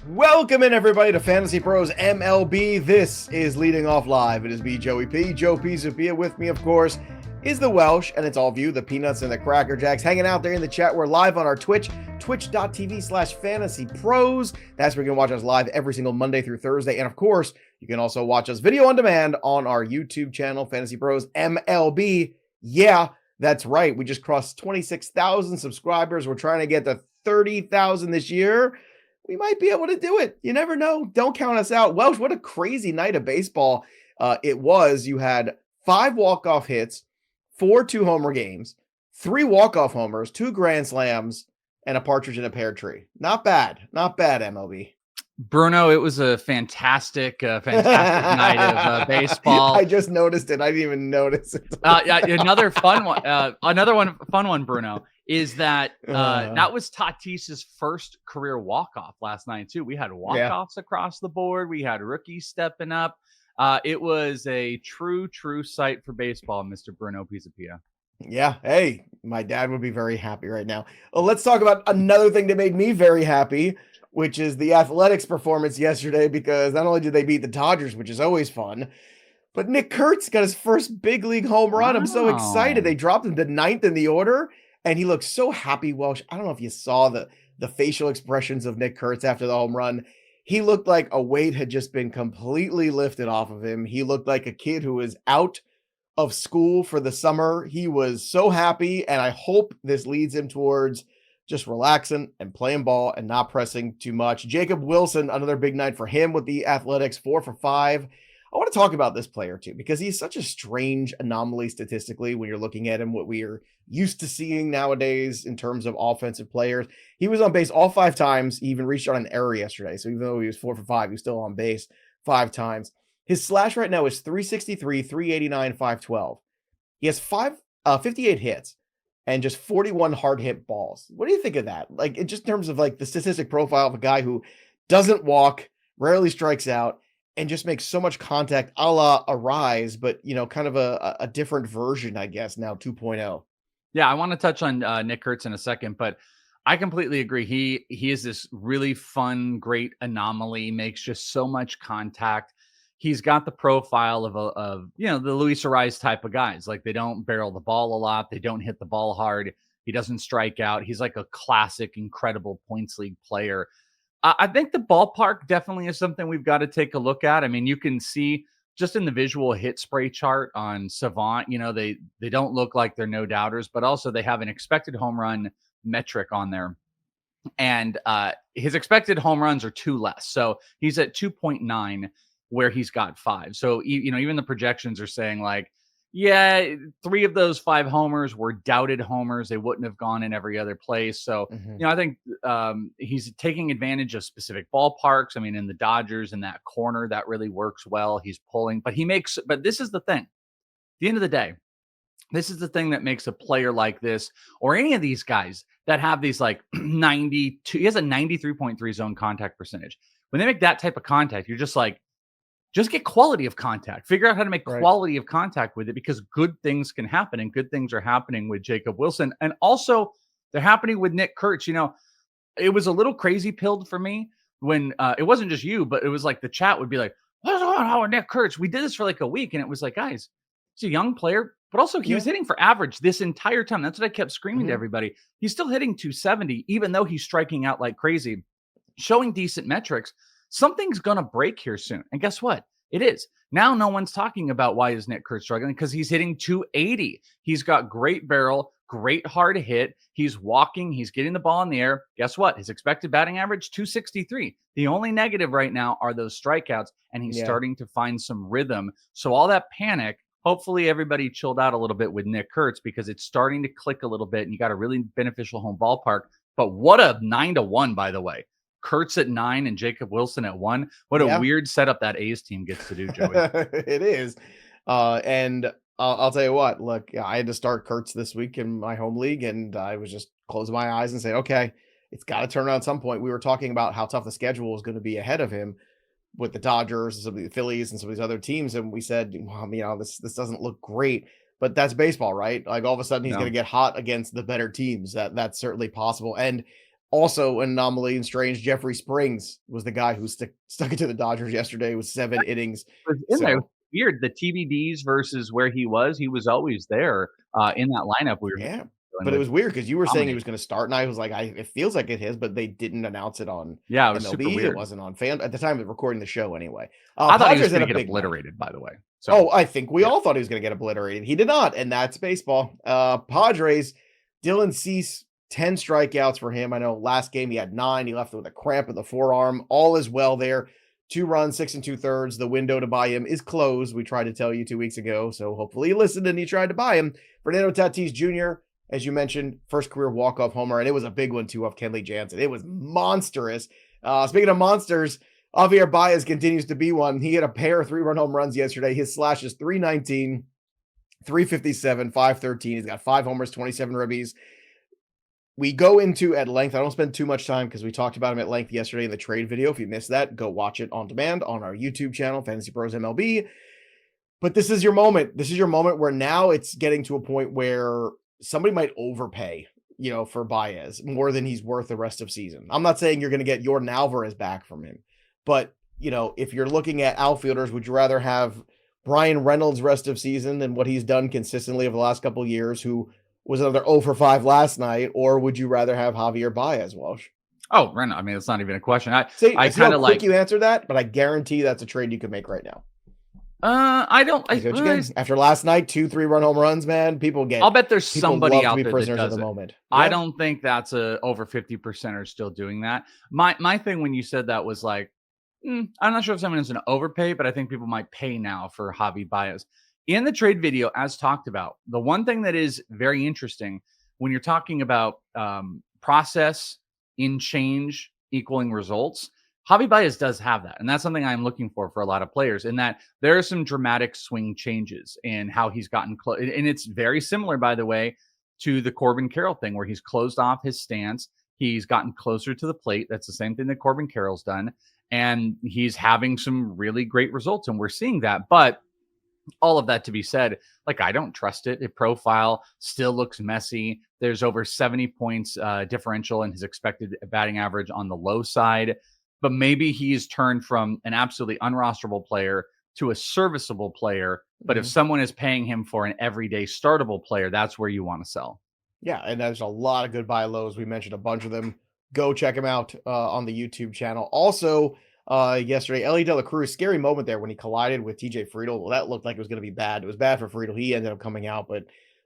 Welcome in, everybody, to Fantasy Pros MLB. This is Leading Off Live. It is me, Joey P. Joe P. Zupia. With me, of course, is the Welsh, and it's all of you, the Peanuts and the Cracker Jacks, hanging out there in the chat. We're live on our Twitch, twitch.tv/fantasypros. That's where you can watch us live every single Monday through Thursday. And, of course, you can also watch us video on demand on our YouTube channel, Fantasy Pros MLB. Yeah, that's right. We just crossed 26,000 subscribers. We're trying to get to 30,000 this year. We might be able to do it. You never know. Don't count us out. Welsh, what a crazy night of baseball it was. You had 5 walk-off hits, 4 two-homer games, 3 walk-off homers, 2 grand slams, and a partridge in a pear tree. Not bad. Not bad, MLB. Bruno, it was a fantastic night of baseball. I just noticed it. I didn't even notice it. Another fun one, Bruno, is that that was Tatis's first career walk-off last night, too. We had walk-offs across the board. We had rookies stepping up. It was a true sight for baseball, Mr. Bruno Pizzapia. Yeah. Hey, my dad would be very happy right now. Well, let's talk about another thing that made me very happy, which is the Athletics performance yesterday, because not only did they beat the Dodgers, which is always fun, but Nick Kurtz got his first big league home run. I'm so excited. They dropped him to 9th in the order, and he looked so happy, Welsh. I don't know if you saw the facial expressions of Nick Kurtz after the home run. He looked like a weight had just been completely lifted off of him. He looked like a kid who was out of school for the summer. He was so happy, and I hope this leads him towards just relaxing and playing ball and not pressing too much. Jacob Wilson, another big night for him with the Athletics, 4 for 5. I want to talk about this player too, because he's such a strange anomaly statistically when you're looking at him, what we are used to seeing nowadays in terms of offensive players. He was on base all 5 times. He even reached on an error yesterday. So even though he was 4 for 5, he was still on base 5 times. His slash right now is 363, 389, 512. He has 58 hits and just 41 hard hit balls. What do you think of that? Like, in just terms of like the statistic profile of a guy who doesn't walk, rarely strikes out, and just makes so much contact, a la Arise, but kind of a different version, I guess, now 2.0. Yeah, I want to touch on Nick Kurtz in a second, but I completely agree. He is this really fun, great anomaly, makes just so much contact. He's got the profile of the Luis Arise type of guys. Like, they don't barrel the ball a lot. They don't hit the ball hard. He doesn't strike out. He's like a classic, incredible points league player. I think the ballpark definitely is something we've got to take a look at. I mean, you can see just in the visual hit spray chart on Savant, they don't look like they're no doubters, but also they have an expected home run metric on there. And his expected home runs are 2 less. So he's at 2.9 where he's got 5. So, even the projections are saying like, yeah, 3 of those 5 homers were doubted homers. They wouldn't have gone in every other place. So, I think he's taking advantage of specific ballparks. I mean, in the Dodgers, in that corner, that really works well. He's pulling, but this is the thing. At the end of the day, this is the thing that makes a player like this, or any of these guys that have these like 92, he has a 93.3 zone contact percentage. When they make that type of contact, you're just like, just get quality of contact. Figure out how to make quality of contact with it, because good things can happen, and good things are happening with Jacob Wilson. And also they're happening with Nick Kurtz. It was a little crazy pilled for me when it wasn't just you, but it was like the chat would be like, what's going on with Nick Kurtz? We did this for like a week. And it was like, guys, he's a young player, but also he was hitting for average this entire time. That's what I kept screaming to everybody. He's still hitting 270, even though he's striking out like crazy, showing decent metrics. Something's going to break here soon. And guess what? It is. Now no one's talking about why is Nick Kurtz struggling, because he's hitting 280. He's got great barrel, great hard hit. He's walking. He's getting the ball in the air. Guess what? His expected batting average, 263. The only negative right now are those strikeouts, and he's starting to find some rhythm. So all that panic, hopefully everybody chilled out a little bit with Nick Kurtz, because it's starting to click a little bit, and you got a really beneficial home ballpark. But what a 9-1, by the way. Kurtz at 9 and Jacob Wilson at 1. What a weird setup that A's team gets to do, Joey. It is. And I'll tell you what, look, I had to start Kurtz this week in my home league, and I was just closing my eyes and saying, okay, it's got to turn around at some point. We were talking about how tough the schedule was going to be ahead of him with the Dodgers and some of the Phillies and some of these other teams. And we said, well, this doesn't look great, but that's baseball, right? Like all of a sudden he's going to get hot against the better teams. That's certainly possible. And Also, an anomaly and strange. Jeffrey Springs was the guy who stuck it to the Dodgers yesterday with 7 innings. Was in there. So Weird. The TBDs versus where he was always there in that lineup we were yeah, dealing but it with was weird because you were saying he dominating. was going to start, and I was like, it feels like it is, but they didn't announce it on Yeah, it was super MLB. It weird. wasn't on fan at the time of recording the show anyway. I thought he was Padres had gonna a get big night. obliterated, by the way. So Oh, I think we yeah. all thought he was going to get obliterated. He did not, and that's baseball. Padres, Dylan Cease, 10 strikeouts for him. I know last game he had 9. He left with a cramp in the forearm. All is well there. 2 runs, 6 2/3. The window to buy him is closed. We tried to tell you 2 weeks ago, so hopefully you listened and you tried to buy him. Fernando Tatis Jr., as you mentioned, first career walk-off homer, and it was a big one too off Kenley Jansen. It was monstrous. Speaking of monsters, Javier Baez continues to be one. He had a pair of 3-run home runs yesterday. His slash is 319, 357, 513. He's got 5 homers, 27 ribbies. We go into at length. I don't spend too much time because we talked about him at length yesterday in the trade video. If you missed that, go watch it on demand on our YouTube channel, FantasyPros MLB. But this is your moment. This is your moment where now it's getting to a point where somebody might overpay, for Baez more than he's worth the rest of season. I'm not saying you're going to get your Alvarez back from him, but if you're looking at outfielders, would you rather have Brian Reynolds rest of season and what he's done consistently over the last couple of years, who was another 0 for 5 last night, or would you rather have Javier Baez, Welsh? Oh, Reynolds. I mean, it's not even a question. I See kind how of quick like you answer that, but I guarantee that's a trade you could make right now. I don't. After last night, 2 3-run home runs, man. I'll bet there's somebody love to out be there that prisoners of does the it. moment. I Yeah. don't think that's over 50% are still doing that. My thing when you said that was like, I'm not sure if someone is going to overpay, but I think people might pay now for Javi Baez. In the trade video, as talked about, the one thing that is very interesting when you're talking about process in change equaling results, Javi Baez does have that. And that's something I'm looking for a lot of players, in that there are some dramatic swing changes in how he's gotten close. And it's very similar, by the way, to the Corbin Carroll thing, where he's closed off his stance. He's gotten closer to the plate. That's the same thing that Corbin Carroll's done. And he's having some really great results. And we're seeing that. But all of that to be said, like, I don't trust it. The profile still looks messy. There's over 70 points differential in his expected batting average on the low side. But maybe he's turned from an absolutely unrosterable player to a serviceable player. But if someone is paying him for an everyday startable player, that's where you want to sell. Yeah, and there's a lot of good buy lows. We mentioned a bunch of them. Go check them out on the YouTube channel. Also, yesterday, Elly De La Cruz, scary moment there when he collided with TJ Friedl. Well, that looked like it was going to be bad. It was bad for Friedl. He ended up coming out, but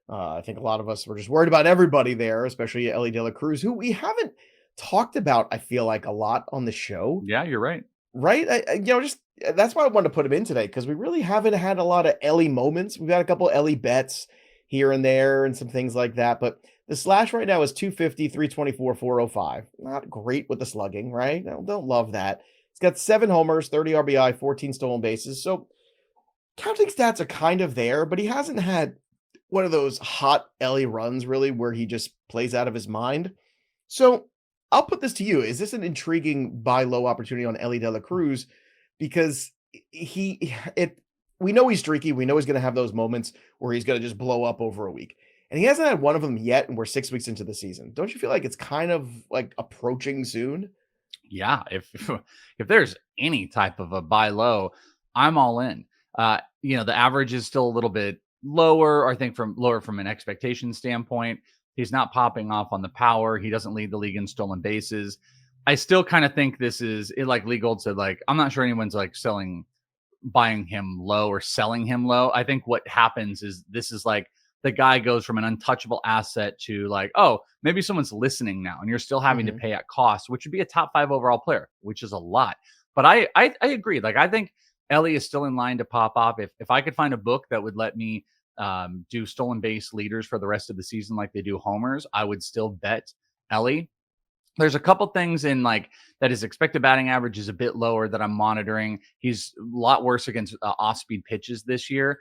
I think a lot of us were just worried about everybody there, especially Elly De La Cruz, who we haven't talked about, I feel like, a lot on the show. Yeah, you're right. Right? Just that's why I wanted to put him in today, because we really haven't had a lot of Elly moments. We've got a couple Elly bets here and there and some things like that, but the slash right now is 250, 324, 405. Not great with the slugging, right? Don't love that. He's got 7 homers, 30 RBI, 14 stolen bases. So counting stats are kind of there, but he hasn't had one of those hot Elly runs really where he just plays out of his mind. So I'll put this to you. Is this an intriguing buy low opportunity on Elly De La Cruz? Because we know he's streaky. We know he's going to have those moments where he's going to just blow up over a week. And he hasn't had one of them yet, and we're 6 weeks into the season. Don't you feel like it's kind of like approaching soon? Yeah, if there's any type of a buy low, I'm all in. The average is still a little bit lower, I think, lower from an expectation standpoint. He's not popping off on the power. He doesn't lead the league in stolen bases. I still kind of think this is it, like Lee Gold said, like, I'm not sure anyone's like buying him low or selling him low. I think what happens is this is like the guy goes from an untouchable asset to like, oh, maybe someone's listening now, and you're still having to pay at cost, which would be a top 5 overall player, which is a lot. But I agree. Like, I think Elly is still in line to pop off. If I could find a book that would let me do stolen base leaders for the rest of the season like they do homers, I would still bet Elly. There's a couple things in like that his expected batting average is a bit lower that I'm monitoring. He's a lot worse against off-speed pitches this year,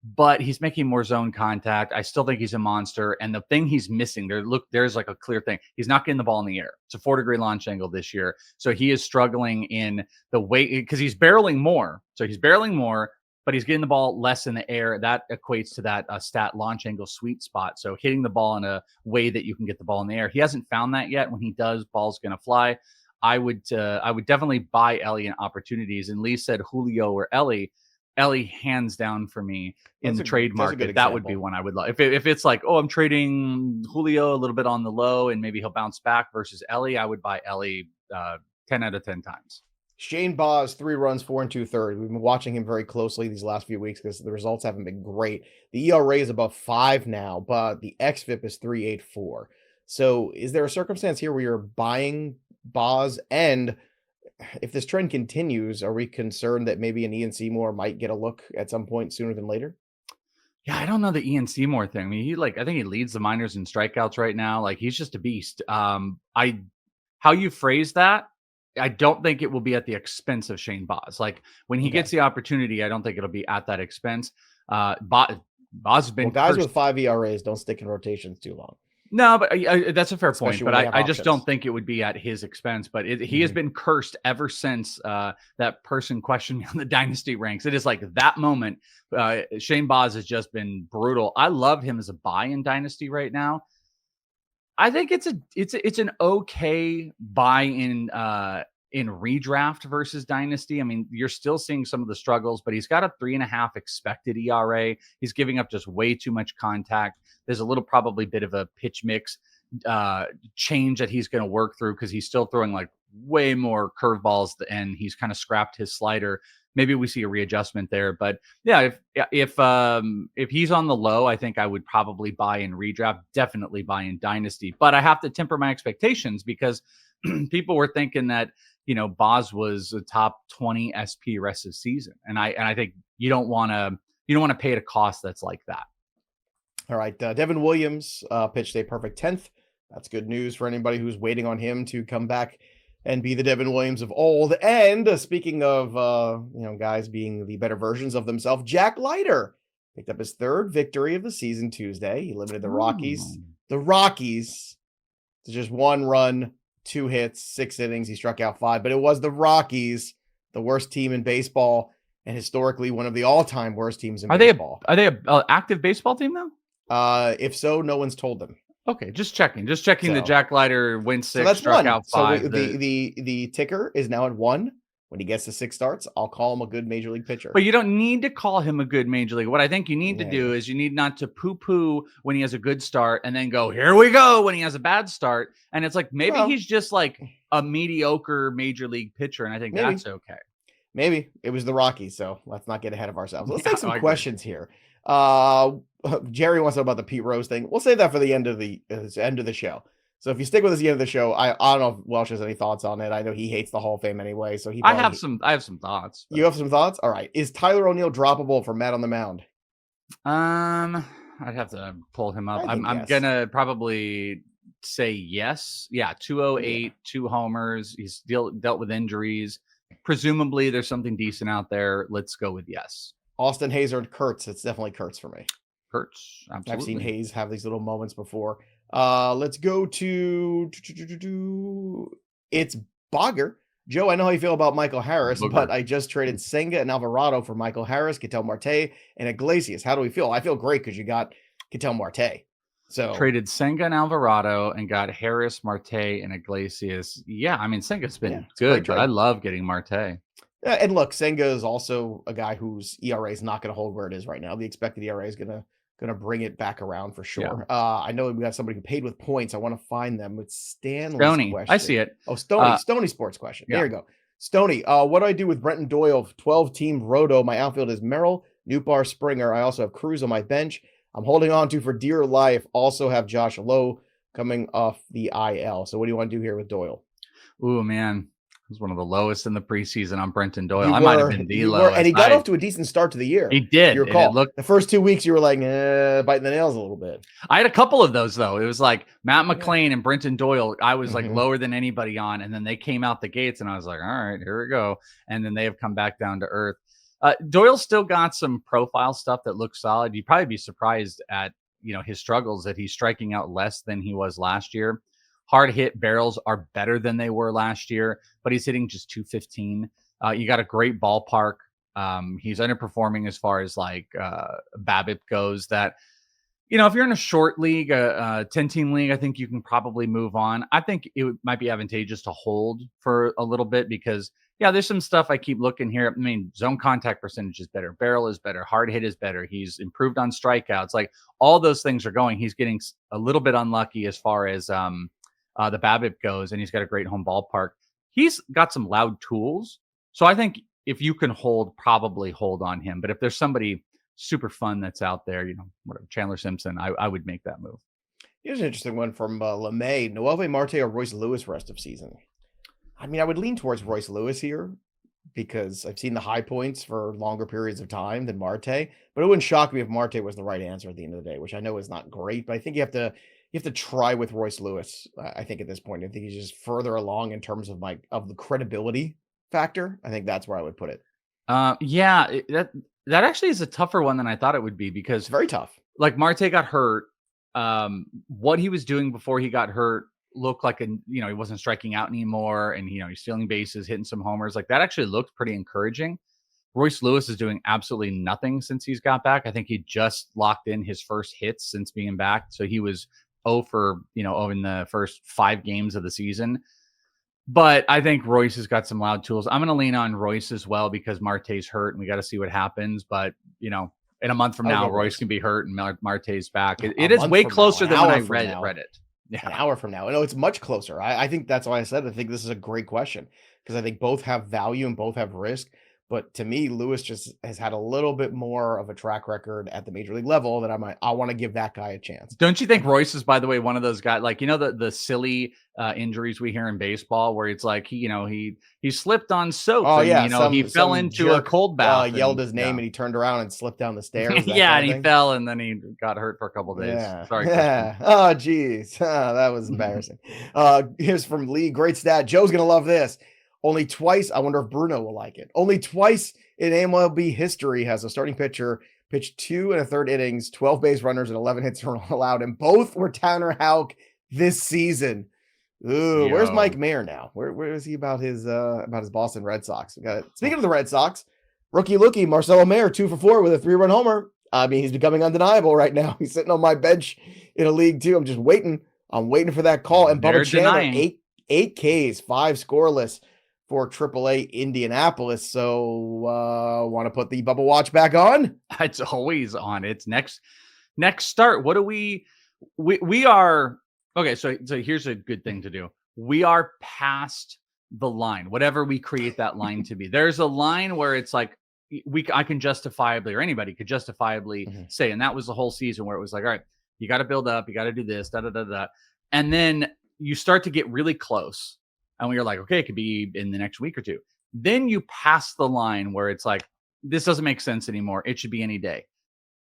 but he's making more zone contact. I still think he's a monster. And the thing he's missing there's like a clear thing. He's not getting the ball in the air. It's a 4-degree launch angle this year. So he is struggling in the weight because he's barreling more. So he's barreling more, but he's getting the ball less in the air. That equates to that stat launch angle sweet spot. So hitting the ball in a way that you can get the ball in the air. He hasn't found that yet. When he does, ball's going to fly. I would definitely buy Elly in opportunities. And Lee said Julio or Elly. Elly hands down for me in the trade market. That would be one I would love. If it's like, oh, I'm trading Julio a little bit on the low and maybe he'll bounce back versus Elly, I would buy Elly 10 out of 10 times. Shane Baez, 3 runs, 4 2/3. We've been watching him very closely these last few weeks because the results haven't been great. The ERA is above 5 now, but the xFIP is 3.84. So is there a circumstance here where you're buying Baez? And if this trend continues, are we concerned that maybe an Ian Seymour might get a look at some point sooner than later? Yeah, I don't know the Ian Seymour thing. I mean, I think he leads the minors in strikeouts right now. Like, he's just a beast. How you phrase that, I don't think it will be at the expense of Shane Baez. Like, when he gets the opportunity, I don't think it'll be at that expense. Baez has been guys with 5 ERAs don't stick in rotations too long. No, but that's a fair point. But I just don't think it would be at his expense. But he has been cursed ever since that person questioned me on the dynasty ranks. It is like that moment. Shane Baez has just been brutal. I love him as a buy in dynasty right now. I think it's an okay buy in redraft versus dynasty. I mean, you're still seeing some of the struggles, but he's got a 3.5 expected ERA. He's giving up just way too much contact. There's a little probably bit of a pitch mix change that he's going to work through because he's still throwing like way more curveballs and he's kind of scrapped his slider. Maybe we see a readjustment there, but yeah, if he's on the low, I think I would probably buy in redraft, definitely buy in dynasty, but I have to temper my expectations because people were thinking that, Baez was a top 20 SP rest of the season. And I think you don't want to pay at a cost that's like that. All right. Devin Williams pitched a perfect 10th. That's good news for anybody who's waiting on him to come back and be the Devin Williams of old. And speaking of, guys being the better versions of themselves, Jack Leiter picked up his 3rd victory of the season Tuesday. He limited the Rockies to just 1 run, 2 hits, 6 innings. He struck out 5, but it was the Rockies, the worst team in baseball, and historically one of the all-time worst teams in baseball. Are they an active baseball team though? If so, no one's told them. Okay, just checking. The Jack Leiter win 6, struck out 5. So the ticker is now at 1. When he gets to 6 starts, I'll call him a good major league pitcher. But you don't need to call him a good major league. What I think you need to do is you need not to poo-poo when he has a good start and then go, here we go, when he has a bad start. And it's like, maybe he's just like a mediocre major league pitcher. And I think that's okay. Maybe it was the Rockies. So let's not get ahead of ourselves. Let's take some questions here. Jerry wants to know about the Pete Rose thing. We'll save that for the end of the show. So if you stick with us at the end of the show, I don't know if Welsh has any thoughts on it. I know he hates the Hall of Fame anyway. So I have some thoughts. But... You have some thoughts? All right. Is Tyler O'Neill droppable for Matt on the mound? I'd have to pull him up. I'm gonna probably say yes. Yeah, 208, 2 homers. He's dealt with injuries. Presumably there's something decent out there. Let's go with yes. Austin Hayes or Kurtz? It's definitely Kurtz for me. Kurtz, absolutely. I've seen Hayes have these little moments before. Let's go to it's Bogger. Joe, I know how you feel about Michael Harris, but I just traded Senga and Alvarado for Michael Harris, Ketel Marte, and Iglesias. How do we feel? I feel great because you got Ketel Marte. So traded Senga and Alvarado and got Harris, Marte, and Iglesias. Yeah, I mean Senga's been good, but I love getting Marte. And look, Senga is also a guy whose ERA is not going to hold where it is right now. The expected ERA is going to bring it back around for sure. Yeah. I know we got somebody who paid with points. I want to find them. It's Stanley's question. I see it. Oh, Stoney sports question. There you go. Stoney, what do I do with Brenton Doyle? 12-team roto. My outfield is Merrill, Nootbaar, Springer. I also have Cruz on my bench. I'm holding on to for dear life. Also have Josh Lowe coming off the IL. So what do you want to do here with Doyle? Ooh, man. It was one of the lowest in the preseason on Brenton Doyle. I might have been the lowest. And he got off to a decent start to the year. He did. Your call. The first 2 weeks, you were like, biting the nails a little bit. I had a couple of those, though. It was like Matt McClain and Brenton Doyle. I was like lower than anybody on. And then they came out the gates, and I was like, all right, here we go. And then they have come back down to earth. Doyle's still got some profile stuff that looks solid. You'd probably be surprised at his struggles that he's striking out less than he was last year. Hard hit barrels are better than they were last year, but he's hitting just 215. You got a great ballpark. He's underperforming as far as like BABIP goes. That, you know, if you're in a short league, a 10-team league, I think you can probably move on. I think might be advantageous to hold for a little bit because, yeah, there's some stuff I keep looking here. I mean, zone contact percentage is better. Barrel is better. Hard hit is better. He's improved on strikeouts. Like all those things are going. He's getting a little bit unlucky as far as the BABIP goes, and he's got a great home ballpark. He's got some loud tools. So I think if you can hold, probably hold on him. But if there's somebody super fun that's out there, you know, whatever, Chandler Simpson, I would make that move. Here's an interesting one from LeMay. Noelvi Marte or Royce Lewis rest of season? I mean, I would lean towards Royce Lewis here because I've seen the high points for longer periods of time than Marte, but it wouldn't shock me if Marte was the right answer at the end of the day, which I know is not great, but I think you have to try with Royce Lewis. I think at this point, I think he's just further along in terms of the credibility factor. I think that's where I would put it. Yeah, that actually is a tougher one than I thought it would be because it's very tough. Like Marte got hurt. What he was doing before he got hurt looked like he wasn't striking out anymore, and he's stealing bases, hitting some homers. Like that actually looked pretty encouraging. Royce Lewis is doing absolutely nothing since he's got back. I think he just locked in his first hits since being back. So he was 0 for in the first 5 games of the season. But I think Royce has got some loud tools. I'm going to lean on Royce as well because Marte's hurt and we got to see what happens. But, in a month from now, Royce can be hurt and Marte's back. It is way closer than when I read it. Yeah. An hour from now. No, it's much closer. I think that's why I said I think this is a great question because I think both have value and both have risk. But to me, Lewis just has had a little bit more of a track record at the major league level that I want to give that guy a chance. Don't you think Royce is, by the way, one of those guys, like, the silly injuries we hear in baseball where it's like, he slipped on soap. Oh, and, yeah. he fell into a cold bath. Yelled his name and he turned around and slipped down the stairs. Yeah, and he fell and then he got hurt for a couple of days. Yeah. Sorry. Yeah. Oh, geez. That was embarrassing. Here's from Lee. Great stat. Joe's going to love this. Only twice, I wonder if Bruno will like it. Only twice in MLB history has a starting pitcher pitched 2 1/3 innings, 12 base runners, and 11 hits allowed, and both were Tanner Houck this season. Ooh, where's Mike Mayer now? Where is he about his Boston Red Sox? We got it. Speaking of the Red Sox, rookie Lookie, Marcelo Mayer, 2 for 4 with a 3-run homer. I mean, he's becoming undeniable right now. He's sitting on my bench in a league too. I'm just waiting. I'm waiting for that call. And Bubba Chandler, 8 Ks, 5 scoreless for AAA Indianapolis. So want to put the Bubba watch back on? It's always on. It's next start. What do we are okay. So here's a good thing to do. We are past the line, whatever we create that line to be. There's a line where it's like I can justifiably, or anybody could justifiably say, and that was the whole season where it was like, all right, you got to build up, you got to do this, and then you start to get really close. And we're like, okay, it could be in the next week or two. Then you pass the line where it's like, this doesn't make sense anymore. It should be any day.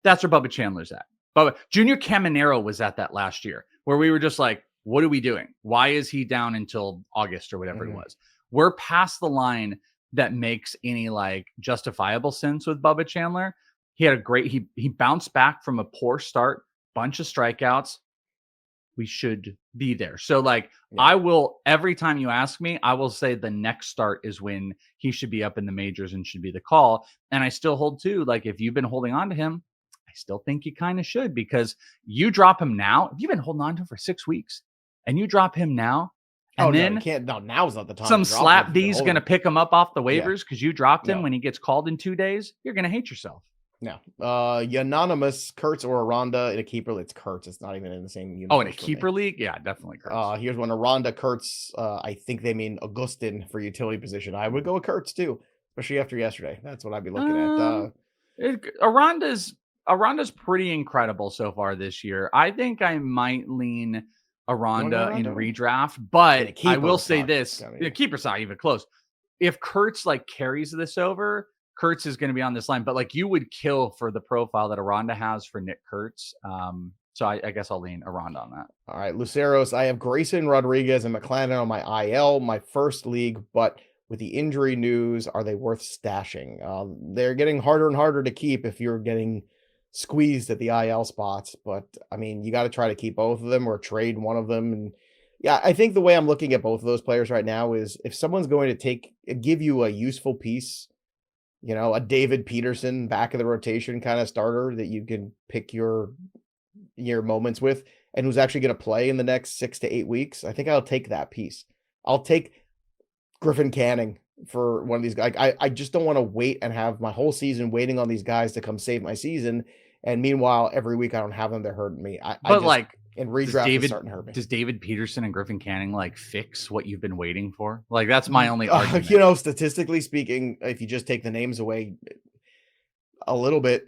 That's where Bubba Chandler's at. Bubba Junior Caminero was at that last year where we were just like, what are we doing? Why is he down until August or whatever it was? We're past the line that makes any like justifiable sense with Bubba Chandler. He had he bounced back from a poor start, bunch of strikeouts. We should be there. So I will, every time you ask me, I will say the next start is when he should be up in the majors and should be the call. And I still hold to, if you've been holding on to him, I still think you kind of should, because you drop him now. If you've been holding on to him for 6 weeks and you drop him now, and now's not the time. Some slap D's going to pick him up off the waivers because you dropped him when he gets called in 2 days. You're going to hate yourself. No. Unanimous, Kurtz or Aranda in a keeper. It's Kurtz. It's not even in the same universe. Oh, in a keeper league? Yeah, definitely Kurtz. Here's one. Aranda, Kurtz. I think they mean Augustin for utility position. I would go with Kurtz too, especially after yesterday. That's what I'd be looking at. Aranda's pretty incredible so far this year. I think I might lean Aranda in redraft, but I will say this. The keeper's not even close. If Kurtz carries this over, Kurtz is going to be on this line, but you would kill for the profile that Aranda has for Nick Kurtz. So I guess I'll lean Aranda on that. All right, Luceros. I have Grayson Rodriguez and McClanahan on my IL, my first league, but with the injury news, are they worth stashing? They're getting harder and harder to keep if you're getting squeezed at the IL spots, but I mean, you got to try to keep both of them or trade one of them. And yeah, I think the way I'm looking at both of those players right now is if someone's going to give you a useful piece, a David Peterson back of the rotation kind of starter that you can pick your moments with, and who's actually going to play in the next 6 to 8 weeks, I think I'll take that piece. I'll take Griffin Canning for one of these guys. I just don't want to wait and have my whole season waiting on these guys to come save my season. And meanwhile, every week I don't have them. They're hurting me. In redraft, it's starting to hurt me. Does David Peterson and Griffin Canning like fix what you've been waiting for? Like, that's my only argument. Statistically speaking, if you just take the names away a little bit,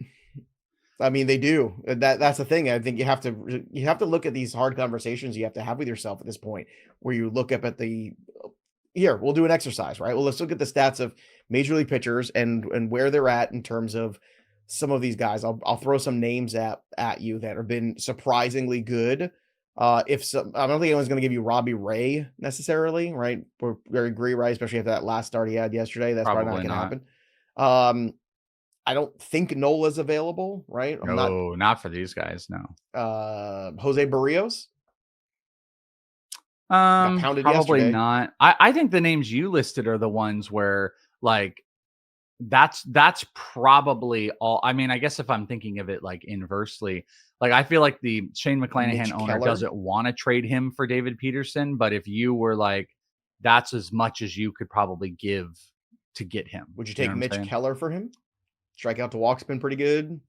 I mean, they do. That's the thing. I think you have to look at these hard conversations you have to have with yourself at this point, where you look up at we'll do an exercise, right? Well, let's look at the stats of major league pitchers and where they're at in terms of some of these guys. I'll throw some names at you that have been surprisingly good. I don't think anyone's going to give you Robbie Ray necessarily, right? We agree, right? Especially after that last start he had yesterday. That's probably not going to happen. I don't think Nola's available, right? Not for these guys. No. Jose Berrios. Probably yesterday. Not. I think the names you listed are the ones where like that's probably all. I mean, I guess if I'm thinking of it like inversely, like I feel like the Shane McClanahan owner doesn't want to trade him for David Peterson, but if you were like, that's as much as you could probably give to get him. Would you take Mitch Keller for him? Strikeout to walk's been pretty good.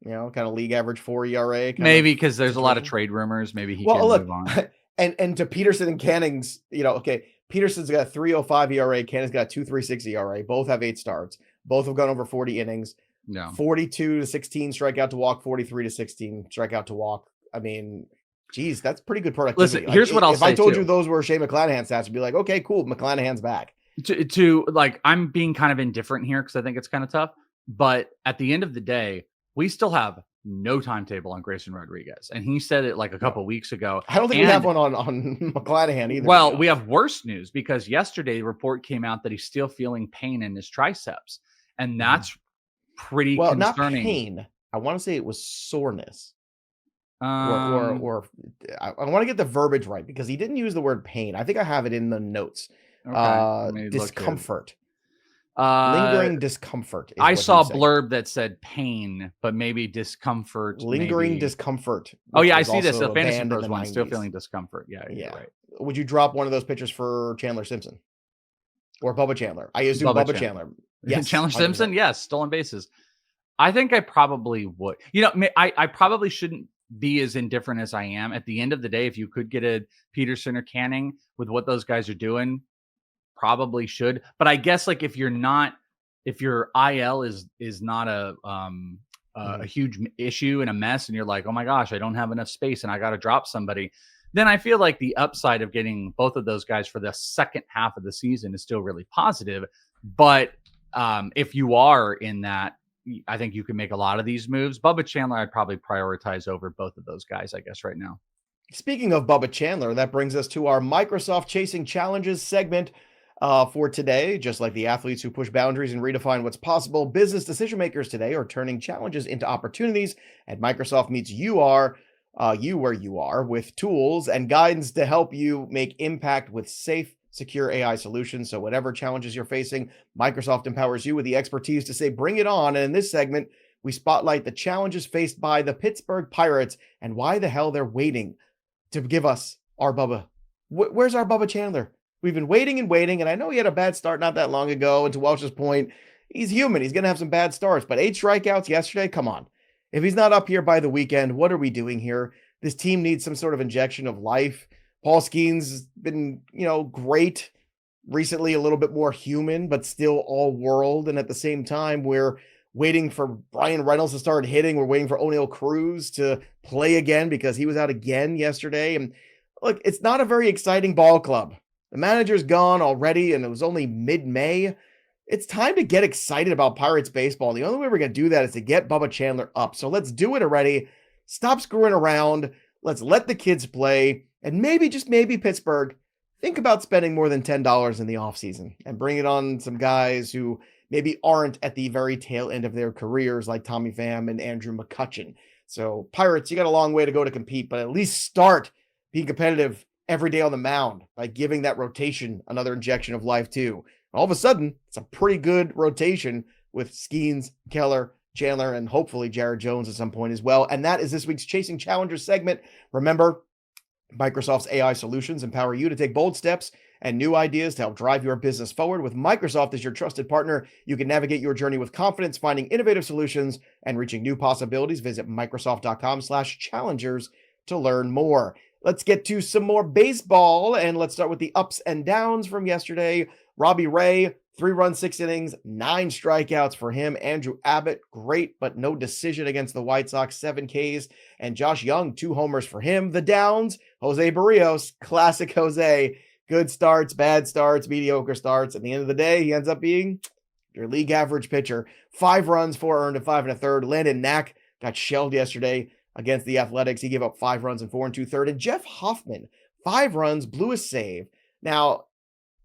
Kind of league average 4 ERA. Maybe because there's a lot of trade rumors. Maybe he can move on. And to Peterson and Canning's, okay, Peterson's got a 3.05 ERA. Canning's got a 2.36 ERA. Both have 8 starts. Both have gone over 40 innings. No. 42 to 16 strikeout to walk. 43 to 16 strikeout to walk. I mean, geez, that's pretty good productivity. Listen, here's what I'll say. If I told you those were Shane McClanahan stats, I'd be like, okay, cool, McClanahan's back. To like, I'm being kind of indifferent here because I think it's kind of tough. But at the end of the day, we still have no timetable on Grayson Rodriguez. And he said it like a couple weeks ago. I don't think we have one on McClanahan either. Well, we have worse news because yesterday the report came out that he's still feeling pain in his triceps. And that's pretty concerning. Not pain. I want to say it was soreness. Or I want to get the verbiage right because he didn't use the word pain. I think I have it in the notes. Discomfort. Lingering discomfort. I saw a blurb that said pain, but maybe discomfort. Lingering discomfort. Oh yeah, I see this. The FantasyPros one, still feeling discomfort. Yeah. Right. Would you drop one of those pitchers for Chandler Simpson or Bubba Chandler? I assume Bubba Chandler. Yes, Chandler Simpson. Yes, stolen bases. I think I probably would. I probably shouldn't be as indifferent as I am. At the end of the day, if you could get a Peterson or Canning with what those guys are doing, probably should. But I guess like if your IL is not a huge issue and a mess, and you're like, oh my gosh, I don't have enough space and I got to drop somebody, then I feel like the upside of getting both of those guys for the second half of the season is still really positive. But if you are in that, I think you can make a lot of these moves. Bubba Chandler, I'd probably prioritize over both of those guys, I guess, right now. Speaking of Bubba Chandler, that brings us to our Microsoft Chasing Challenges segment for today. Just like the athletes who push boundaries and redefine what's possible, business decision makers today are turning challenges into opportunities. And Microsoft meets you where you are with tools and guidance to help you make impact with safe, secure AI solutions. So whatever challenges you're facing, Microsoft empowers you with the expertise to say, bring it on. And in this segment, we spotlight the challenges faced by the Pittsburgh Pirates and why the hell they're waiting to give us our Bubba. Where's our Bubba Chandler? We've been waiting, and I know he had a bad start not that long ago. And to Welsh's point, he's human. He's going to have some bad starts, but 8 strikeouts yesterday. Come on. If he's not up here by the weekend, what are we doing here? This team needs some sort of injection of life. Paul Skeens been, great recently, a little bit more human, but still all world. And at the same time, we're waiting for Brian Reynolds to start hitting. We're waiting for O'Neal Cruz to play again because he was out again yesterday. And look, it's not a very exciting ball club. The manager's gone already, and it was only mid-May. It's time to get excited about Pirates baseball. The only way we're going to do that is to get Bubba Chandler up. So let's do it already. Stop screwing around. Let's let the kids play. And maybe, just maybe, Pittsburgh, think about spending more than $10 in the offseason and bring it on some guys who maybe aren't at the very tail end of their careers like Tommy Pham and Andrew McCutchen. So Pirates, you got a long way to go to compete, but at least start being competitive every day on the mound by giving that rotation another injection of life too. All of a sudden, it's a pretty good rotation with Skeens, Keller, Chandler, and hopefully Jared Jones at some point as well. And that is this week's Chasing Challengers segment. Remember, Microsoft's AI solutions empower you to take bold steps and new ideas to help drive your business forward. With Microsoft as your trusted partner, you can navigate your journey with confidence, finding innovative solutions and reaching new possibilities. Visit Microsoft.com/challengers to learn more. Let's get to some more baseball, and let's start with the ups and downs from yesterday. Robbie Ray, 3 runs, 6 innings, 9 strikeouts for him. Andrew Abbott, great, but no decision against the White Sox, 7 Ks. And Josh Jung, 2 homers for him. The downs, Jose Berrios, classic Jose. Good starts, bad starts, mediocre starts. At the end of the day, he ends up being your league average pitcher. 5 runs, 4 earned, and 5 1/3. Landon Knack got shelled yesterday against the Athletics. He gave up 5 runs and 4 2/3. And Jeff Hoffman, 5 runs, blew a save. Now,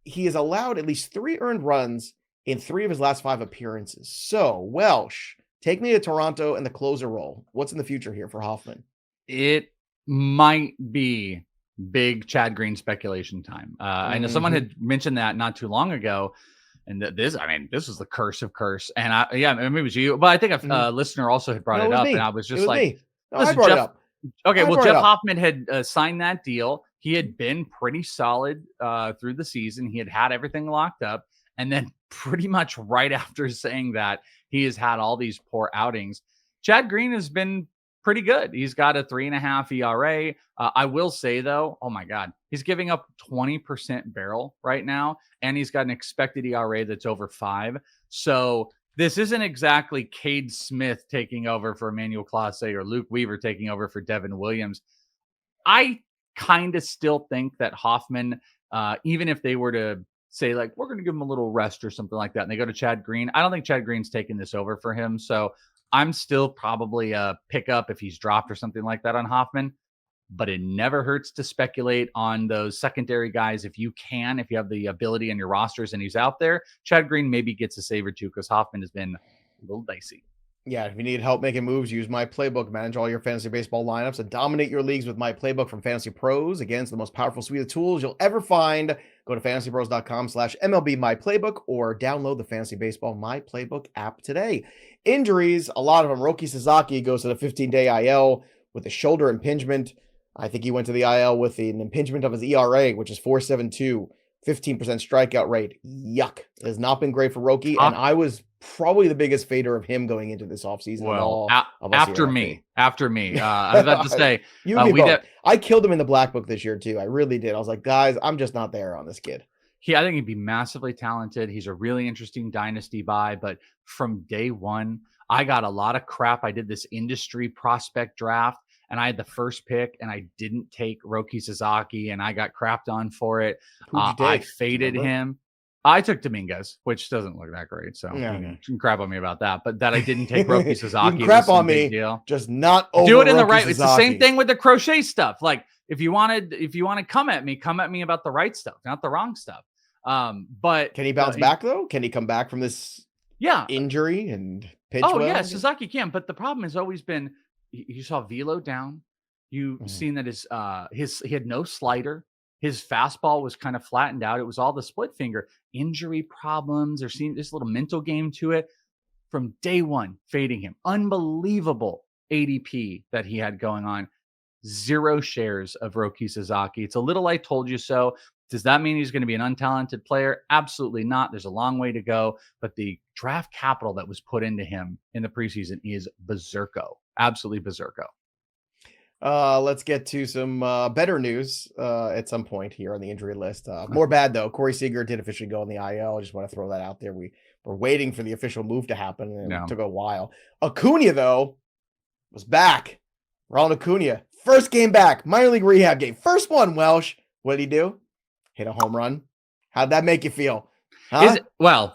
he has allowed at least 3 earned runs in 3 of his last 5 appearances. So, Welsh, take me to Toronto and the closer role. What's in the future here for Hoffman? It might be big Chad Green speculation time. I know someone had mentioned that not too long ago. And this was the curse of curse. And maybe it was you, but I think a listener also had brought it up. Me. And I was just like, no, I brought it up. Okay, well, Jeff Hoffman had signed that deal. He had been pretty solid through the season. He had everything locked up. And then pretty much right after saying that, he has had all these poor outings. Chad Green has been pretty good. He's got a 3.5 ERA. I will say, though, oh, my God, he's giving up 20% barrel right now. And he's got an expected ERA that's over 5. So this isn't exactly Cade Smith taking over for Emmanuel Clase or Luke Weaver taking over for Devin Williams. I kind of still think that Hoffman, even if they were to say, like, we're going to give him a little rest or something like that, and they go to Chad Green, I don't think Chad Green's taking this over for him. So I'm still probably a pickup if he's dropped or something like that on Hoffman. But it never hurts to speculate on those secondary guys if you have the ability in your rosters and he's out there. Chad Green maybe gets a save or two because Hoffman has been a little dicey. Yeah, if you need help making moves, use My Playbook. Manage all your fantasy baseball lineups and dominate your leagues with My Playbook from FantasyPros. Again, it's the most powerful suite of tools you'll ever find. Go to fantasypros.com/MLB My Playbook or download the Fantasy Baseball My Playbook app today. Injuries, a lot of them. Roki Sasaki goes to the 15-day IL with a shoulder impingement. I think he went to the IL with an impingement of his ERA, which is 4.72, 15% strikeout rate. Yuck. It has not been great for Roki, and I was probably the biggest fader of him going into this offseason. Well, after me. I was about to say, I killed him in the black book this year too. I really did. I was like, guys, I'm just not there on this kid. I think he'd be massively talented. He's a really interesting dynasty buy, but from day one, I got a lot of crap. I did this industry prospect draft, and I had the first pick, and I didn't take Roki Sasaki, and I got crapped on for it. I faded him. I took Dominguez, which doesn't look that great, so you can crap on me about that. But that I didn't take Roki Sasaki. You can crap on me, just not over do it in Roki the right. Sasaki. It's the same thing with the crochet stuff. Like if you want to come at me about the right stuff, not the wrong stuff. But can he bounce back though? Can he come back from this injury and pitch well? Yeah, Sasaki can. But the problem has always been you saw velo down. You've seen that he had no slider. His fastball was kind of flattened out. It was all the split finger. Injury problems. There's this little mental game to it. From day one, fading him. Unbelievable ADP that he had going on. 0 shares of Roki Sasaki. It's a little I told you so. Does that mean he's going to be an untalented player? Absolutely not. There's a long way to go. But the draft capital that was put into him in the preseason is berserko. Absolutely berserko. Let's get to some better news at some point here on the injury list. More bad, though. Corey Seager did officially go on the IL. I just want to throw that out there. We were waiting for the official move to happen, and it took a while. Acuna, though, was back. Ronald Acuna, first game back. Minor league rehab game. First one, Welsh. What did he do? Hit a home run. How'd that make you feel? Huh?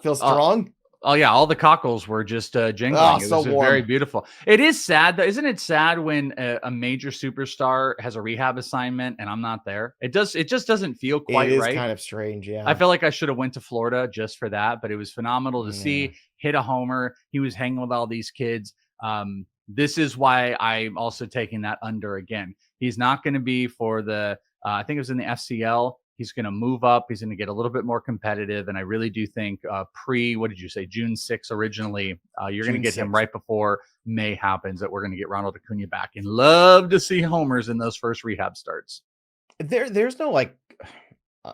Feel strong? Oh yeah, all the cockles were just jingling. It was very beautiful. It is sad, though. Isn't it sad when a major superstar has a rehab assignment and I'm not there? It just doesn't feel quite right. It is kind of strange, yeah. I feel like I should have went to Florida just for that, but it was phenomenal to see. Hit a homer. He was hanging with all these kids. This is why I'm also taking that under again. He's not going to be for the. I think it was in the FCL. He's going to move up. He's going to get a little bit more competitive. And I really do think what did you say, June 6th originally, you're going to get him right before May happens, that we're going to get Ronald Acuna back, and love to see homers in those first rehab starts. There's no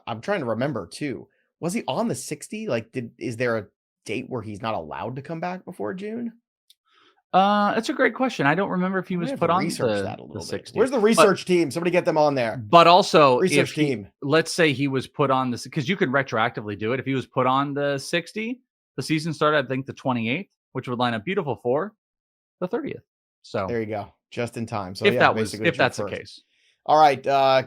I'm trying to remember too. Was he on the 60? Is there a date where he's not allowed to come back before June? That's a great question. I don't remember if he was put on the 60. Where's the research team? Somebody get them on there. But also, research team. Let's say he was put on this, because you could retroactively do it. If he was put on the 60, the season started, I think, the 28th, which would line up beautiful for the 30th. So there you go, just in time. So if that's the case. All right,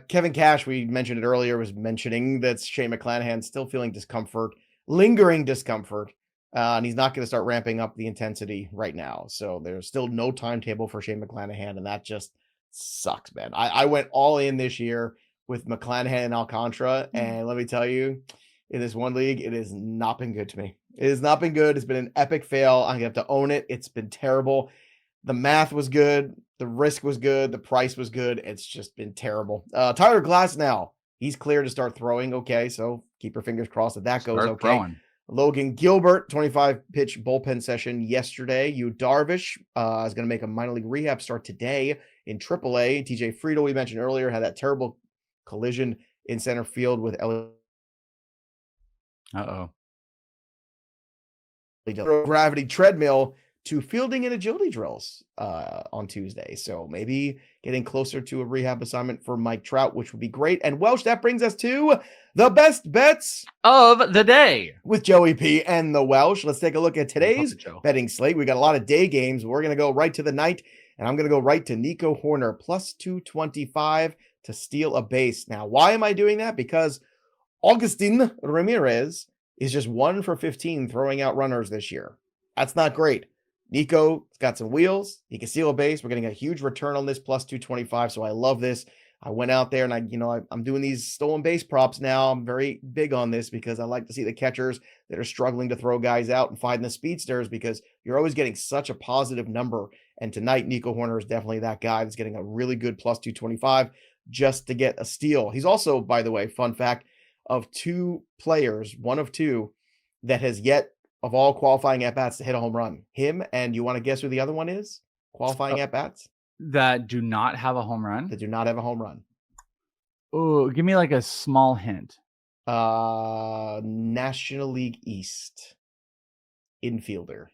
Kevin Cash, we mentioned it earlier, was mentioning that Shane McClanahan still feeling discomfort, lingering discomfort. And he's not going to start ramping up the intensity right now. So there's still no timetable for Shane McClanahan, and that just sucks, man. I went all in this year with McClanahan and Alcantara, and let me tell you, in this one league, it has not been good to me. It has not been good. It's been an epic fail. I have to own it. It's been terrible. The math was good. The risk was good. The price was good. It's just been terrible. Tyler Glass now. He's clear to start throwing. Okay, so keep your fingers crossed that goes okay. Throwing. Logan Gilbert, 25-pitch bullpen session yesterday. Yu Darvish is going to make a minor league rehab start today in AAA. TJ Friedel, we mentioned earlier, had that terrible collision in center field with Elly. Gravity treadmill to fielding and agility drills on Tuesday. So maybe getting closer to a rehab assignment for Mike Trout, which would be great. And Welsh, that brings us to the best bets of the day with Joey P and the Welsh. Let's take a look at today's betting slate. We got a lot of day games. We're going to go right to the night, and I'm going to go right to Nico Horner plus 225 to steal a base. Now, why am I doing that? Because Augustin Ramirez is just 1 for 15 throwing out runners this year. That's not great. Nico's got some wheels. He can steal a base. We're getting a huge return on this plus 225. So I love this. I went out there and I'm doing these stolen base props now. I'm very big on this because I like to see the catchers that are struggling to throw guys out and find the speedsters, because you're always getting such a positive number. And tonight, Nico Horner is definitely that guy that's getting a really good plus 225 just to get a steal. He's also, by the way, fun fact, of 2 players, one of 2, that has yet of all qualifying at-bats to hit a home run. Him, and you want to guess who the other one is? Qualifying at-bats? That do not have a home run? That do not have a home run. Oh, give me like a small hint. National League East infielder.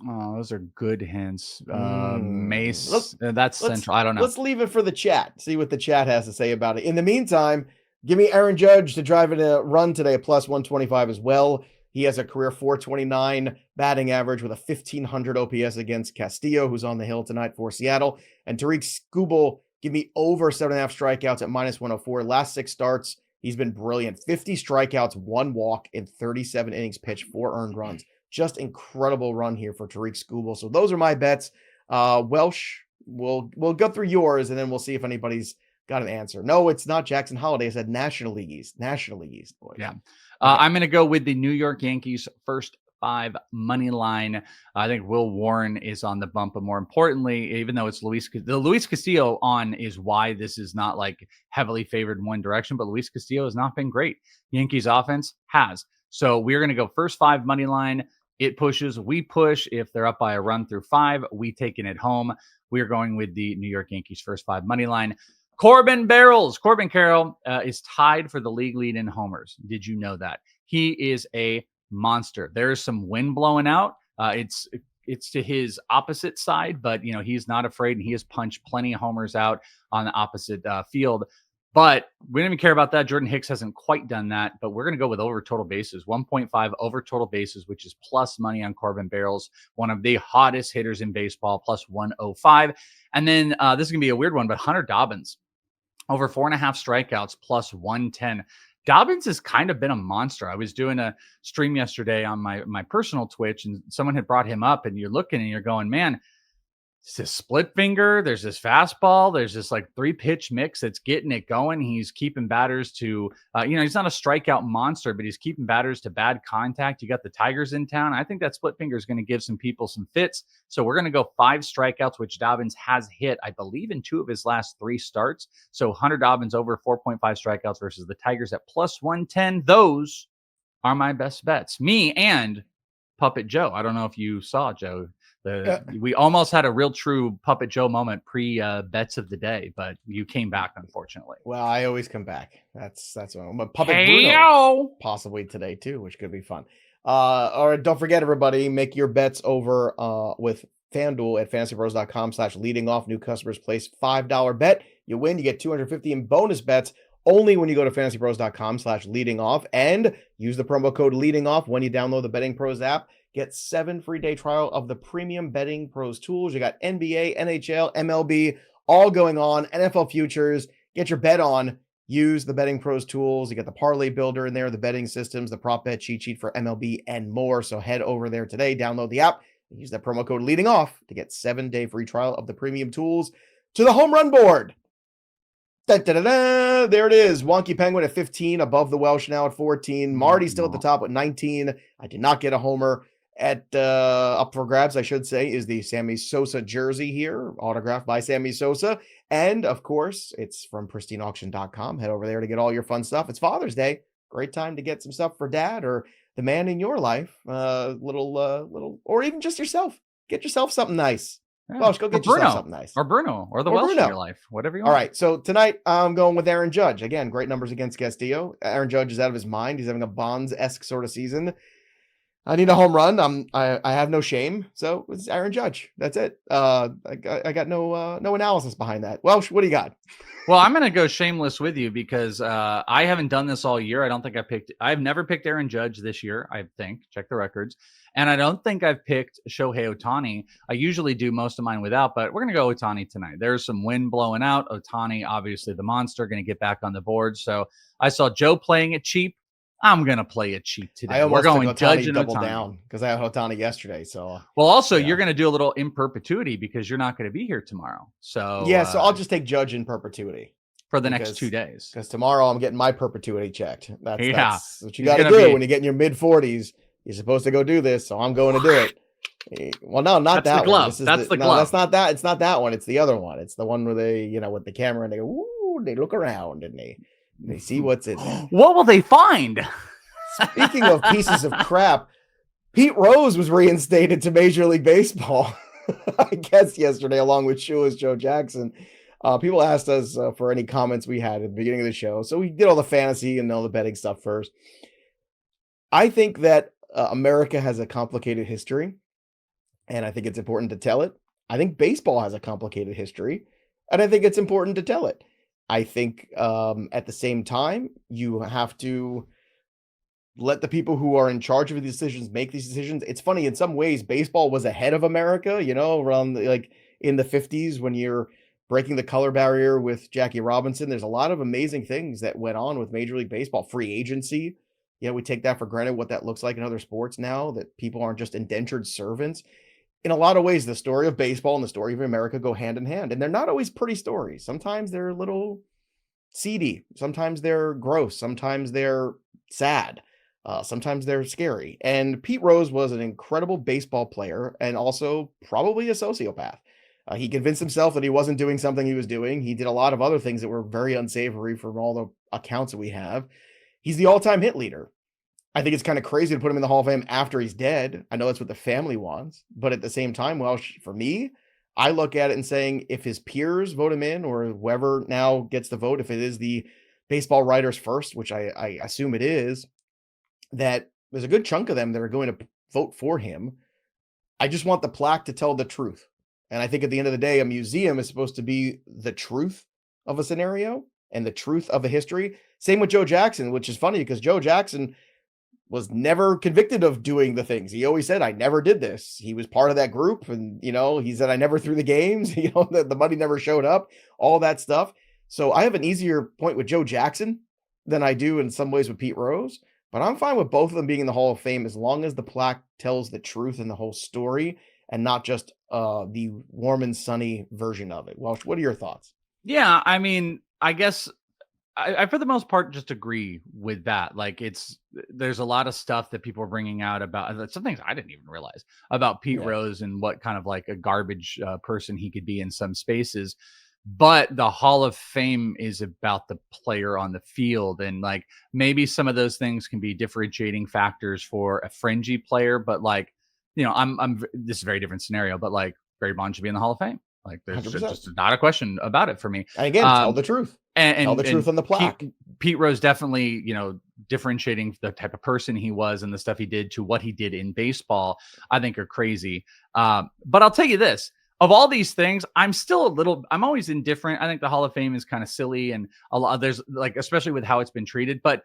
Oh, those are good hints. Mace, that's Central. I don't know. Let's leave it for the chat. See what the chat has to say about it. In the meantime, give me Aaron Judge to drive in a run today, plus 125 as well. He has a career 429 batting average with a 1,500 OPS against Castillo, who's on the hill tonight for Seattle. And Tariq Skubal, give me over 7.5 strikeouts at minus 104. Last 6 starts, he's been brilliant. 50 strikeouts, 1 walk in 37 innings pitched, 4 earned runs. Just incredible run here for Tariq Skubal. So those are my bets. Welsh, we'll go through yours, and then we'll see if anybody's got an answer. No, it's not Jackson Holiday. I said National League East. National League East, boys. Yeah. I'm going to go with the New York Yankees first 5 money line. I think Will Warren is on the bump, but more importantly, even though it's Luis Castillo on is why this is not like heavily favored in one direction, but Luis Castillo has not been great. Yankees offense has. So we're going to go first 5 money line. It pushes, we push. If they're up by a run through 5, we taking it home. We're going with the New York Yankees first 5 money line. Corbin Carroll is tied for the league lead in homers. Did you know that? He is a monster. There is some wind blowing out. It's to his opposite side, but he's not afraid, and he has punched plenty of homers out on the opposite field. But we don't even care about that. Jordan Hicks hasn't quite done that, but we're going to go with over total bases, 1.5 over total bases, which is plus money on Corbin Barrels, one of the hottest hitters in baseball, plus 105. And then this is going to be a weird one, but Hunter Dobbins, over 4.5 strikeouts, plus 110. Dobbins has kind of been a monster. I was doing a stream yesterday on my personal Twitch, and someone had brought him up, and you're looking and you're going, man, It's this split finger. There's this fastball. There's this like 3-pitch mix that's getting it going. He's keeping batters to, he's not a strikeout monster, but he's keeping batters to bad contact. You got the Tigers in town. I think that split finger is going to give some people some fits. So we're going to go 5 strikeouts, which Dobbins has hit, I believe, in 2 of his last 3 starts. So Hunter Dobbins over 4.5 strikeouts versus the Tigers at plus 110. Those are my best bets. Me and Puppet Joe. I don't know if you saw, Joe. We almost had a real true Puppet Joe moment pre bets of the day, but you came back, unfortunately. Well, I always come back. That's what I'm. But Puppet Hey-o! Bruno possibly today too, which could be fun. All right, don't forget, everybody, make your bets over with FanDuel at FantasyPros.com/leading off. New customers place $5 bet. You win. You get $250 in bonus bets only when you go to FantasyPros.com/leading off and use the promo code leading off when you download the Betting Pros app. Get 7 free day trial of the premium Betting Pros tools. You got NBA, NHL, MLB, all going on. NFL futures. Get your bet on. Use the Betting Pros tools. You got the parlay builder in there, the betting systems, the prop bet cheat sheet for MLB, and more. So head over there today, download the app, and use that promo code leading off to get 7-day free trial of the premium tools. To the home run board. Da, da, da, da. There it is. Wonky Penguin at 15, above the Welsh now at 14. Marty still at the top with 19. I did not get a homer. At up for grabs, I should say, is the Sammy Sosa jersey here, autographed by Sammy Sosa. And of course, it's from pristineauction.com. Head over there to get all your fun stuff. It's Father's Day. Great time to get some stuff for dad or the man in your life. Little, or even just yourself. Get yourself something nice. Yeah. Welsh, go get yourself something nice. Or Bruno, or the Welsh in your life. Whatever you want. All right, so tonight I'm going with Aaron Judge. Again, great numbers against Castillo. Aaron Judge is out of his mind. He's having a Bonds-esque sort of season. I need a home run. I have no shame. So it's Aaron Judge. That's it. I got no analysis behind that. Welsh, what do you got? Well, I'm going to go shameless with you because I haven't done this all year. I've never picked Aaron Judge this year, I think. Check the records. And I don't think I've picked Shohei Ohtani. I usually do most of mine without, but we're going to go Ohtani tonight. There's some wind blowing out. Ohtani, obviously the monster, going to get back on the board. So I saw Joe playing it cheap. I'm going to play it cheap today. We're going Judge and double Ohtani down because I had Ohtani yesterday. So well, also you're going to do a little in perpetuity because you're not going to be here tomorrow. So yeah, so I'll just take Judge in perpetuity for the next 2 days. Because tomorrow I'm getting my perpetuity checked. That's what you got to do when you get in your mid 40s. You're supposed to go do this, so I'm going to do it. Well, no, not that's that the glove. One. This is that's the glove. No, that's not that. It's not that one. It's the other one. It's the one where they, with the camera and they go, ooh, they look around and they see what's in there. What will they find? Speaking of pieces of crap, Pete Rose was reinstated to Major League Baseball, I guess, yesterday, along with Shoeless Joe Jackson. People asked us for any comments we had at the beginning of the show. So we did all the fantasy and all the betting stuff first. I think that America has a complicated history, and I think it's important to tell it. I think baseball has a complicated history, and I think it's important to tell it. I think at the same time, you have to let the people who are in charge of these decisions make these decisions. It's funny, in some ways, baseball was ahead of America, around like in the 50s when you're breaking the color barrier with Jackie Robinson. There's a lot of amazing things that went on with Major League Baseball. Free agency. We take that for granted, what that looks like in other sports now, that people aren't just indentured servants. In a lot of ways, the story of baseball and the story of America go hand in hand, and they're not always pretty stories. Sometimes they're a little seedy. Sometimes they're gross. Sometimes they're sad. Sometimes they're scary. And Pete Rose was an incredible baseball player and also probably a sociopath. He convinced himself that he wasn't doing something he was doing. He did a lot of other things that were very unsavory from all the accounts that we have. He's the all-time hit leader. I think it's kind of crazy to put him in the Hall of Fame after he's dead. I know that's what the family wants, but at the same time, well, for me, I look at it and saying if his peers vote him in or whoever now gets the vote, if it is the baseball writers first, which I assume it is, that there's a good chunk of them that are going to vote for him. I just want the plaque to tell the truth. And I think at the end of the day, a museum is supposed to be the truth of a scenario and the truth of a history. Same with Joe Jackson, which is funny because Joe Jackson was never convicted of doing the things. He always said, I never did this. He was part of that group. And, he said, I never threw the games, the money never showed up, all that stuff. So I have an easier point with Joe Jackson than I do in some ways with Pete Rose, but I'm fine with both of them being in the Hall of Fame as long as the plaque tells the truth and the whole story and not just the warm and sunny version of it. Welsh, what are your thoughts? Yeah, I mean, I guess I for the most part just agree with that. Like there's a lot of stuff that people are bringing out about some things I didn't even realize about Pete Yeah. Rose and what kind of like a garbage person he could be in some spaces. But the Hall of Fame is about the player on the field, and like maybe some of those things can be differentiating factors for a fringy player. But like, this is a very different scenario. But like Barry Bonds should be in the Hall of Fame. Like there's 100%. just not a question about it for me. And again, tell the truth. Tell the truth on the plaque. Pete Rose definitely, differentiating the type of person he was and the stuff he did to what he did in baseball, I think are crazy. But I'll tell you this, of all these things, I'm always indifferent. I think the Hall of Fame is kind of silly, and there's like, especially with how it's been treated, but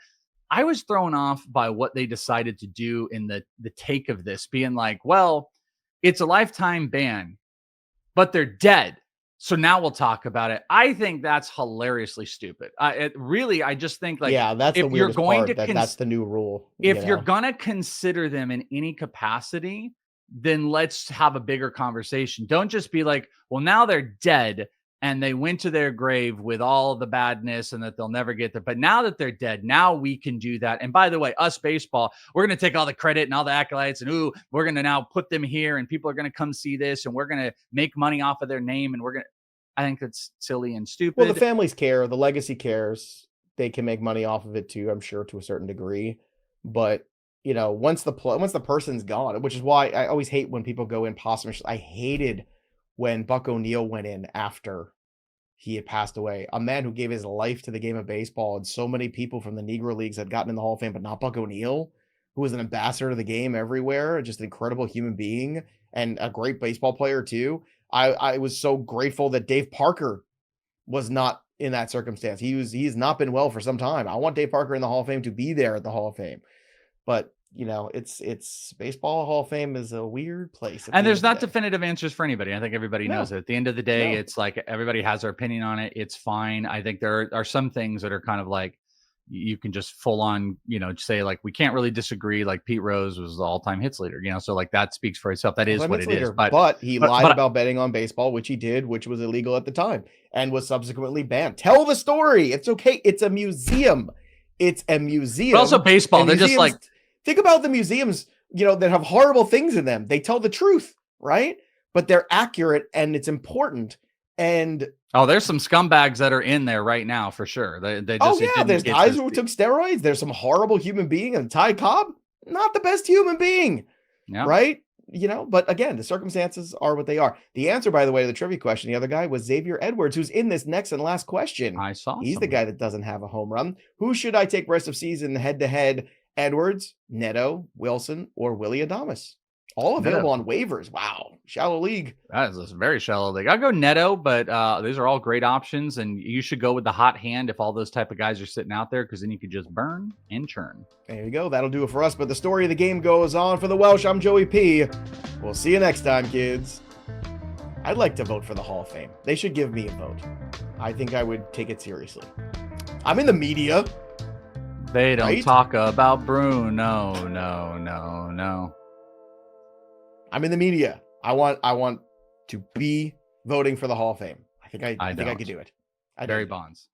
I was thrown off by what they decided to do in the take of this being like, well, it's a lifetime ban, but they're dead. So now we'll talk about it. I think that's hilariously stupid. I just think like, yeah, that's if the weirdest you're going part, that's the new rule. If you're going to consider them in any capacity, then let's have a bigger conversation. Don't just be like, well, now they're dead and they went to their grave with all the badness and that they'll never get there. But now that they're dead, now we can do that. And by the way, us baseball, we're going to take all the credit and all the accolades and we're going to now put them here and people are going to come see this and we're going to make money off of their name. And I think that's silly and stupid. Well, the families care, the legacy cares. They can make money off of it too, I'm sure, to a certain degree. But once the person's gone, which is why I always hate when people go in posthumous. I hated when Buck O'Neil went in after he had passed away. A man who gave his life to the game of baseball, and so many people from the Negro Leagues had gotten in the Hall of Fame, but not Buck O'Neil, who was an ambassador to the game everywhere, just an incredible human being and a great baseball player too. I was so grateful that Dave Parker was not in that circumstance. He's not been well for some time. I want Dave Parker in the Hall of Fame to be there at the Hall of Fame. But it's baseball. Hall of Fame is a weird place. And there's not definitive answers for anybody. I think everybody knows it. At the end of the day, No. It's like everybody has their opinion on it. It's fine. I think there are some things that are kind of like you can just full on, say like we can't really disagree. Like Pete Rose was the all-time hits leader, so like that speaks for itself. That is what it is. But he lied about betting on baseball, which he did, which was illegal at the time and was subsequently banned. Tell the story. It's okay. It's a museum. It's a museum. But also baseball. They're just like, think about the museums, that have horrible things in them. They tell the truth, right? But they're accurate and it's important. And there's some scumbags that are in there right now for sure. There's guys who took steroids. There's some horrible human being, and Ty Cobb, not the best human being, right? But again, the circumstances are what they are. The answer, by the way, to the trivia question, the other guy was Xavier Edwards, who's in this next and last question. I saw. He's the guy that doesn't have a home run. Who should I take rest of season head-to-head? Edwards, Neto, Wilson, or Willie Adames? All available on waivers. Wow. Shallow league. That is a very shallow league. I'll go Neto, but these are all great options. And you should go with the hot hand if all those type of guys are sitting out there, because then you could just burn and churn. There you go. That'll do it for us. But the story of the game goes on. For the Welsh, I'm Joey P. We'll see you next time, kids. I'd like to vote for the Hall of Fame. They should give me a vote. I think I would take it seriously. I'm in the media. They don't talk about Bruno. No. I'm in the media. I want to be voting for the Hall of Fame. I think I could do it. Barry Bonds.